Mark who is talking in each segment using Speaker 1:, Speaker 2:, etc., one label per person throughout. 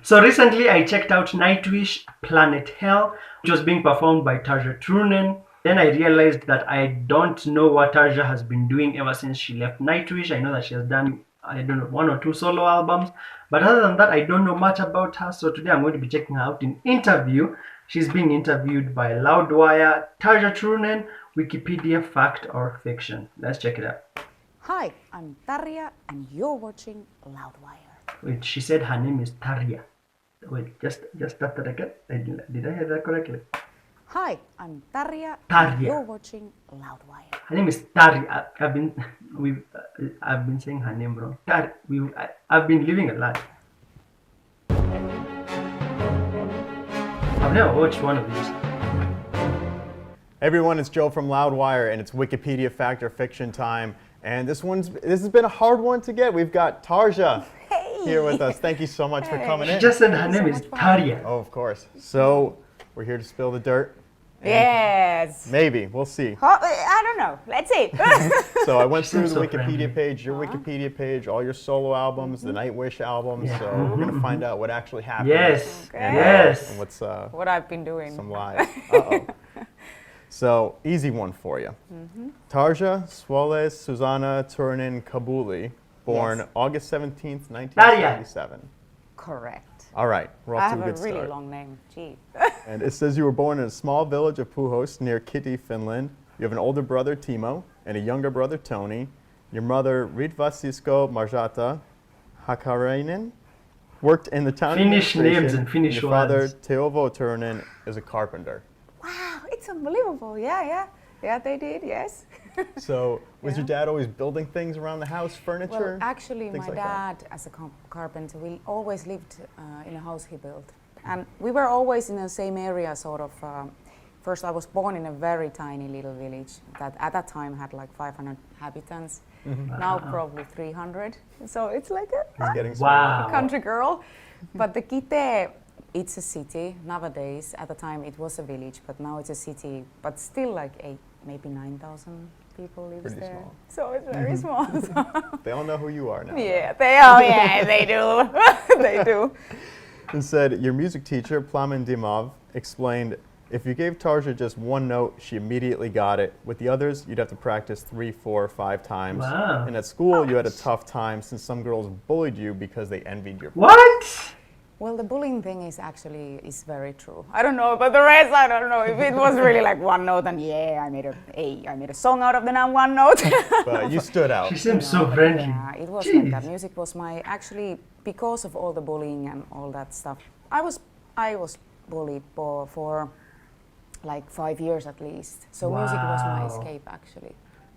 Speaker 1: So recently I checked out Nightwish, Planet Hell, which was being performed by Tarja Turunen. Then I realized that I don't know what Tarja has been doing ever since she left Nightwish. I know that she has done, I don't know, 1 or 2 solo albums. But other than that, I don't know much about her. So today I'm going to be checking her out in interview. She's being interviewed by LOUDWIRE. Tarja Turunen, Wikipedia, fact or fiction. Let's check it out.
Speaker 2: Hi, I'm Tarja and you're watching LOUDWIRE.
Speaker 1: Wait, she said her name is Tarja. Wait, just start that again. Did I hear that correctly?
Speaker 2: Hi, I'm Tarja.
Speaker 1: Tarja.
Speaker 2: And you're watching LOUDWIRE.
Speaker 1: Her name is Tarja. I've been saying her name wrong. I've been living a lie. I've never watched one of these.
Speaker 3: Hey everyone, it's Joe from LOUDWIRE, and it's Wikipedia fact or fiction time. And this has been a hard one to get. We've got Tarja here with us. Thank you so much for coming in.
Speaker 1: She just said her name is Tarja.
Speaker 3: Oh, of course. So we're here to spill the dirt.
Speaker 2: Yes.
Speaker 3: Maybe, we'll see.
Speaker 2: I don't know. Let's see.
Speaker 3: So I went through the
Speaker 1: so
Speaker 3: Wikipedia
Speaker 1: friendly.
Speaker 3: page, your Wikipedia page, all your solo albums, the Nightwish albums.
Speaker 1: Yeah.
Speaker 3: So we're going to find out what actually happened.
Speaker 1: Yes.
Speaker 2: Okay.
Speaker 1: Yes.
Speaker 3: And what's
Speaker 2: What I've been doing.
Speaker 3: some lies. Uh-oh. So, easy one for you. Tarja Susanna Turunen Kabuli, born
Speaker 2: Yes.
Speaker 3: August 17th, 1977.
Speaker 2: Correct.
Speaker 3: All right, we're
Speaker 2: I
Speaker 3: off
Speaker 2: have
Speaker 3: to a
Speaker 2: a
Speaker 3: good
Speaker 2: really
Speaker 3: start.
Speaker 2: long name. Gee.
Speaker 3: And it says you were born in a small village of Puhos near Kitty, Finland. You have an older brother, Timo, and a younger brother, Tony. Your mother, Ritva Sisko Marjata Hakkarainen, worked in the town
Speaker 1: Finnish names
Speaker 3: administration,
Speaker 1: and Finnish
Speaker 3: your father,
Speaker 1: words.
Speaker 3: Teuvo Turunen, is a carpenter.
Speaker 2: Wow, it's unbelievable. Yeah. Yeah, they did, yes.
Speaker 3: So, was
Speaker 2: Yeah.
Speaker 3: your dad always building things around the house, furniture?
Speaker 2: Well, actually,
Speaker 3: things
Speaker 2: my
Speaker 3: like that?
Speaker 2: dad, as a carpenter, we always lived in a house he built. And we were always in the same area, sort of. First, I was born in a very tiny little village that at that time had like 500 inhabitants. Now probably 300. So it's like
Speaker 3: He's
Speaker 2: a
Speaker 3: getting smaller.
Speaker 1: Wow.
Speaker 2: country girl. But the Kite, it's a city nowadays. At the time, it was a village, but now it's a city. But still, like maybe 9,000 people lives
Speaker 3: Pretty
Speaker 2: there.
Speaker 3: small.
Speaker 2: So it's very small.
Speaker 3: They all know who you are now.
Speaker 2: Yeah, they are. Yeah, they do. They do.
Speaker 3: And said your music teacher, Plamen Dimov, explained if you gave Tarja just one note, she immediately got it. With the others, you'd have to practice 3, 4, 5 times.
Speaker 1: Wow.
Speaker 3: And at school, you had a tough time since some girls bullied you because they envied your.
Speaker 1: What?
Speaker 2: Well, the bullying thing is very true. I don't know about the rest. I don't know if it was really like one note, and yeah, I made a song out of the one note.
Speaker 3: But you stood out.
Speaker 1: She seems so friendly.
Speaker 2: Yeah, it was
Speaker 1: Jeez.
Speaker 2: like that. Music was actually because of all the bullying and all that stuff. I was bullied for like 5 years at least. So music was my
Speaker 1: Wow.
Speaker 2: escape actually.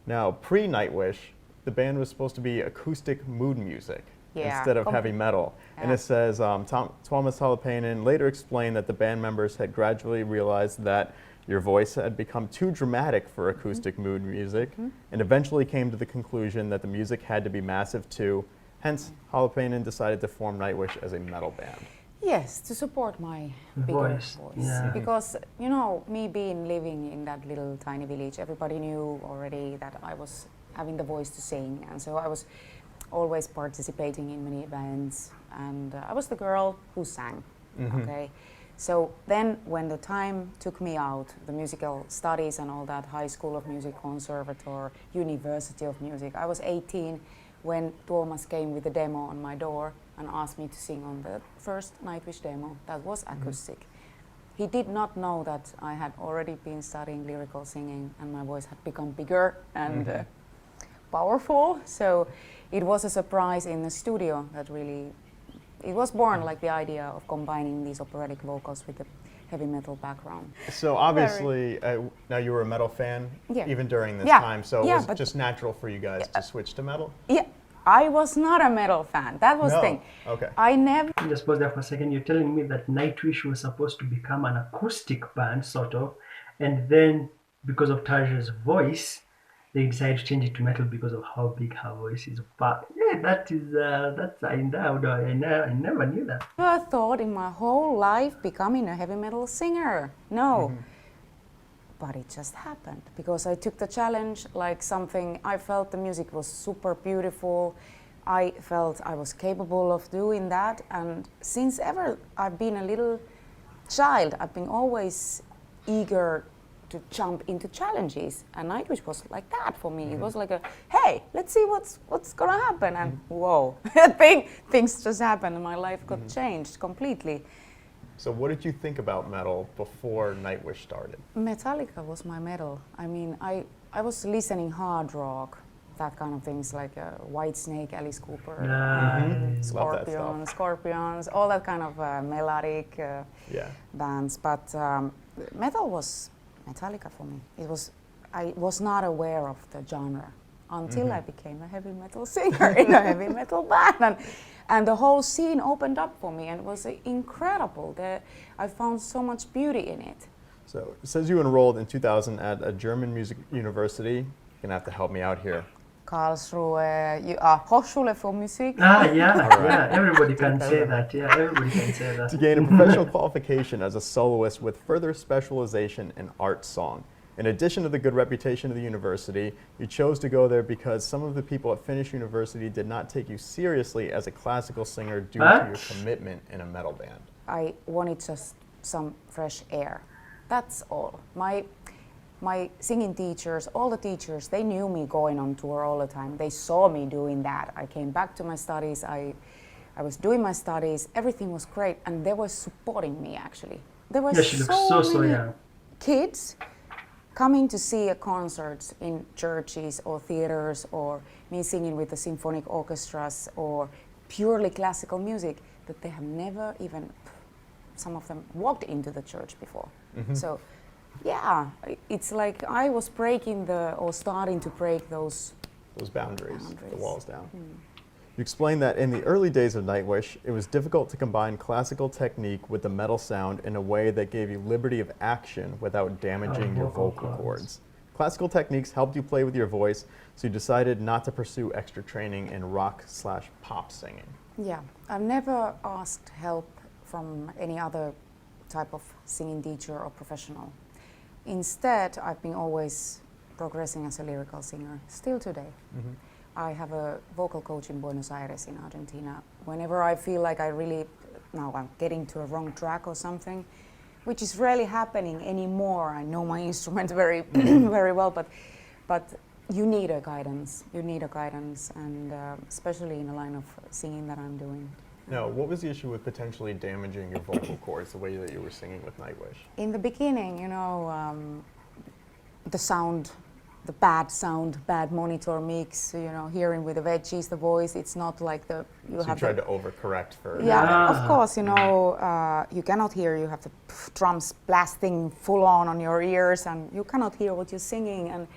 Speaker 3: Now, pre-Nightwish, the band was supposed to be acoustic mood music
Speaker 2: Yeah.
Speaker 3: instead of heavy metal. And
Speaker 2: Yeah.
Speaker 3: it says Tuomas Holopainen later explained that the band members had gradually realized that your voice had become too dramatic for acoustic mood music, and eventually came to the conclusion that the music had to be massive too. Hence, Holopainen decided to form Nightwish as a metal band.
Speaker 2: Yes, to support my bigger
Speaker 1: Voice,
Speaker 2: voice.
Speaker 1: yeah.
Speaker 2: Because, you know, me living in that little tiny village, everybody knew already that I was having the voice to sing. And so I was always participating in many events. And I was the girl who sang, okay? So then when the time took me out, the musical studies and all that, High School of Music, Conservatoire, University of Music, I was 18 when Tuomas came with a demo on my door and asked me to sing on the first Nightwish demo that was acoustic. He did not know that I had already been studying lyrical singing and my voice had become bigger and powerful. So it was a surprise in the studio that really, it was born like the idea of combining these operatic vocals with the heavy metal background.
Speaker 3: So obviously, now you were a metal fan
Speaker 2: Yeah.
Speaker 3: even during this
Speaker 2: Yeah.
Speaker 3: time, so it
Speaker 2: Yeah,
Speaker 3: was
Speaker 2: but-
Speaker 3: just natural for you guys to switch to metal?
Speaker 2: Yeah, I was not a metal fan. That was the
Speaker 3: No.
Speaker 2: thing.
Speaker 3: Okay.
Speaker 2: I never.
Speaker 1: Just pause there for a second. You're telling me that Nightwish was supposed to become an acoustic band, sort of, and then because of Tarja's voice, they decided to change it to metal because of how big her voice is. But yeah, I never knew that.
Speaker 2: Never thought in my whole life becoming a heavy metal singer. No. But it just happened because I took the challenge like something. I felt the music was super beautiful. I felt I was capable of doing that, and since ever I've been a little child, I've been always eager to jump into challenges, and Nightwish was like that for me. It was like a, hey, let's see what's gonna happen, and whoa, things just happened, and my life got changed completely.
Speaker 3: So what did you think about metal before Nightwish started?
Speaker 2: Metallica was my metal. I mean, I was listening hard rock, that kind of things like Whitesnake, Alice Cooper, Scorpions, all that kind of melodic bands. But metal was Metallica for me. I was not aware of the genre until I became a heavy metal singer in a heavy metal band. And the whole scene opened up for me, and it was incredible. I found so much beauty in it.
Speaker 3: So it says you enrolled in 2000 at a German music university. You're going to have to help me out here.
Speaker 2: Karlsruhe, Hochschule für Musik.
Speaker 1: Yeah, everybody can say that. Yeah, everybody can say that.
Speaker 3: To gain a professional qualification as a soloist with further specialization in art song. In addition to the good reputation of the university, you chose to go there because some of the people at Finnish University did not take you seriously as a classical singer due to your commitment in a metal band.
Speaker 2: I wanted just some fresh air. That's all. My singing teachers, all the teachers, they knew me going on tour all the time. They saw me doing that. I came back to my studies. I was doing my studies. Everything was great, and they were supporting me actually. There were so many kids coming to see concerts in churches or theaters, or me singing with the symphonic orchestras or purely classical music, that they have never even, some of them, walked into the church before. So yeah, it's like I was starting to break those
Speaker 3: boundaries, the walls down. You explained that in the early days of Nightwish, it was difficult to combine classical technique with the metal sound in a way that gave you liberty of action without damaging your vocal cords. Classical techniques helped you play with your voice, so you decided not to pursue extra training in rock/pop singing.
Speaker 2: Yeah, I've never asked help from any other type of singing teacher or professional. Instead, I've been always progressing as a lyrical singer, still today. I have a vocal coach in Buenos Aires in Argentina. Whenever I feel like I'm getting to a wrong track or something, which is rarely happening anymore. I know my instrument very, very well, but you need a guidance. You need a guidance, and especially in the line of singing that I'm doing.
Speaker 3: Now, what was the issue with potentially damaging your vocal cords the way that you were singing with Nightwish?
Speaker 2: In the beginning, the sound, the bad sound, bad monitor mix, hearing with the veggies, the voice, it's not like you
Speaker 3: tried to overcorrect for...
Speaker 2: Yeah, of course, you cannot hear, you have the drums blasting full on your ears, and you cannot hear what you're singing, and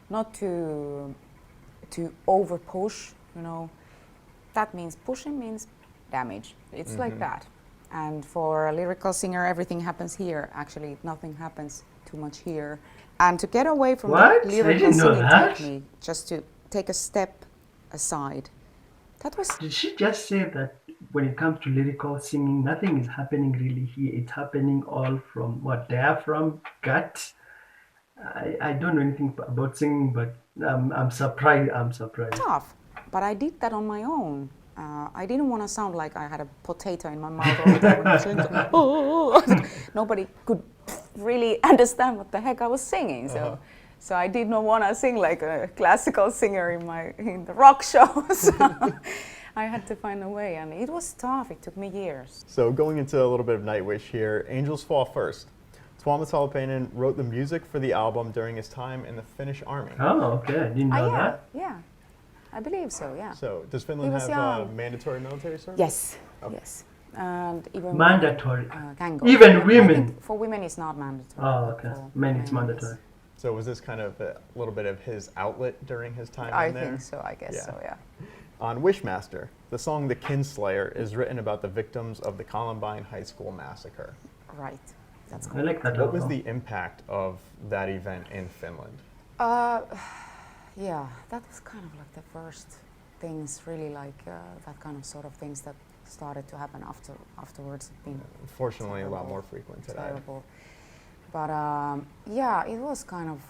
Speaker 2: not to over push, That means pushing means damage. It's like that. And for a lyrical singer, everything happens here. Actually, nothing happens too much here. And to get away from the lyrical singing technique, just to take a step aside. That was...
Speaker 1: Did she just say that when it comes to lyrical singing, nothing is happening really here? It's happening all from diaphragm, gut? I don't know anything about singing, but I'm surprised.
Speaker 2: Tough, but I did that on my own. I didn't want to sound like I had a potato in my mouth all the time when I was singing. Nobody could really understand what the heck I was singing. So I did not want to sing like a classical singer in the rock shows. I had to find a way, and it was tough. It took me years.
Speaker 3: So going into a little bit of Nightwish here, Angels Fall First. Tuomas Holopainen wrote the music for the album during his time in the Finnish army.
Speaker 1: Oh, okay. I didn't know that.
Speaker 2: Yeah. I believe so, yeah.
Speaker 3: So, does Finland have mandatory military service?
Speaker 2: Yes,
Speaker 3: okay.
Speaker 2: yes. And even
Speaker 1: mandatory.
Speaker 2: Can go.
Speaker 1: Even women?
Speaker 2: For women, it's not mandatory.
Speaker 1: Oh, okay. Men, it's mandatory.
Speaker 3: So, was this kind of a little bit of his outlet during his time in there?
Speaker 2: I think so, I guess so, yeah.
Speaker 3: On Wishmaster, the song The Kinslayer is written about the victims of the Columbine High School massacre.
Speaker 2: Right. That's cool.
Speaker 1: I like that.
Speaker 3: What was the impact of that event in Finland?
Speaker 2: Yeah, that was kind of like the first things, really like that kind of sort of things that started to happen afterwards.
Speaker 3: Fortunately, terrible, a lot more frequent today.
Speaker 2: Terrible. But yeah, it was kind of,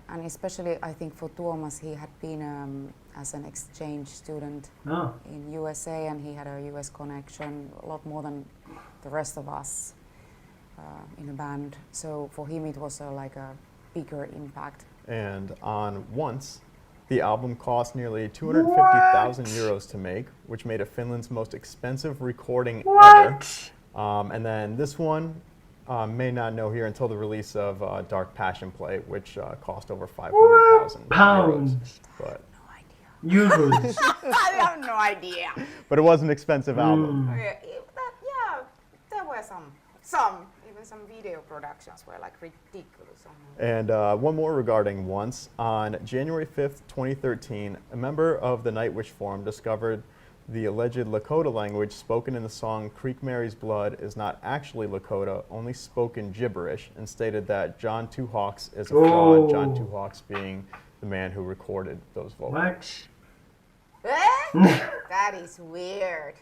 Speaker 2: and especially I think for Tuomas, he had been as an exchange student
Speaker 1: Oh.
Speaker 2: in USA, and he had a US connection, a lot more than the rest of us in a band. So for him it was like a bigger impact.
Speaker 3: And on Once, the album cost nearly 250,000 euros to make, which made it Finland's most expensive recording ever. And then this one may not know here until the release of Dark Passion Play, which cost over 500,000
Speaker 1: pounds.
Speaker 3: euros. But
Speaker 1: Euros.
Speaker 2: I have no idea.
Speaker 3: But it was an expensive album.
Speaker 2: Yeah, there were some, even some video productions were like ridiculous.
Speaker 3: And one more regarding Once. On January 5th, 2013, a member of the Nightwish forum discovered the alleged Lakota language spoken in the song Creek Mary's Blood is not actually Lakota, only spoken gibberish, and stated that John Two Hawks is a fraud, John Two Hawks being the man who recorded those vocals.
Speaker 1: What?
Speaker 2: That is weird.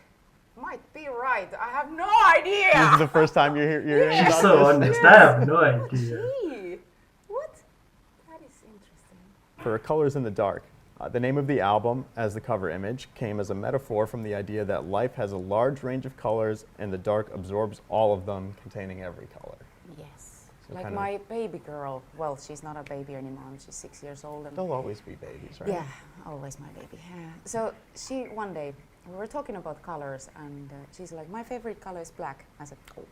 Speaker 2: Might be right. I have no idea.
Speaker 3: This is the first time you're hearing
Speaker 1: She's
Speaker 3: about
Speaker 1: so
Speaker 3: this?
Speaker 1: honest. I have no idea.
Speaker 2: Gee, what? That is interesting.
Speaker 3: For Colors in the Dark, the name of the album, as the cover image, came as a metaphor from the idea that life has a large range of colors and the dark absorbs all of them, containing every color.
Speaker 2: Yes.
Speaker 3: So
Speaker 2: Like
Speaker 3: kind
Speaker 2: my baby girl. Well, she's not a baby anymore. She's 6 years old. And
Speaker 3: They'll always be babies, right?
Speaker 2: yeah, always my baby. So she one day we were talking about colors, and she's like, "My favorite color is black." I said, "Oh,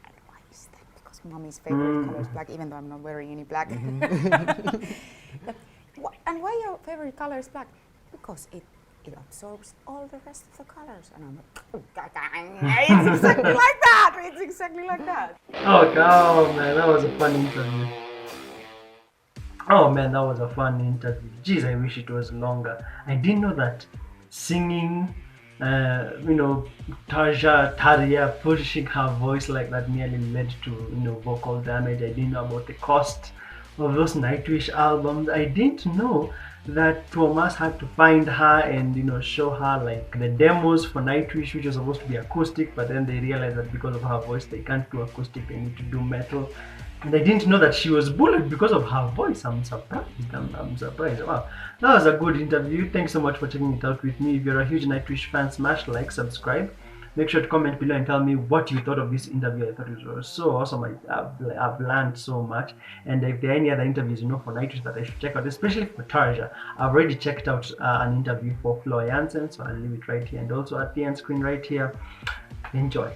Speaker 2: and why is that?" Because mommy's favorite color is black, even though I'm not wearing any black. And why your favorite color is black? Because it absorbs all the rest of the colors. And I'm like, it's exactly like that. It's exactly like that.
Speaker 1: Oh, God, man, that was a fun interview. Oh, man, that was a fun interview. Jeez, I wish it was longer. I didn't know that singing, Tarja pushing her voice like that nearly led to, vocal damage. I didn't know about the cost of those Nightwish albums. I didn't know that Thomas had to find her and show her like the demos for Nightwish, which was supposed to be acoustic, but then they realized that because of her voice they can't do acoustic, they need to do metal. And I didn't know that she was bullied because of her voice. I'm surprised. I'm surprised. Wow, that was a good interview. Thanks so much for checking it out with me. If you're a huge Nightwish fan, smash like, subscribe. Make sure to comment below and tell me what you thought of this interview. I thought it was so awesome. I've learned so much. And if there are any other interviews for Nightwish that I should check out, especially for Tarja, I've already checked out an interview for Flo Jansen, so I'll leave it right here and also at the end screen right here. Enjoy.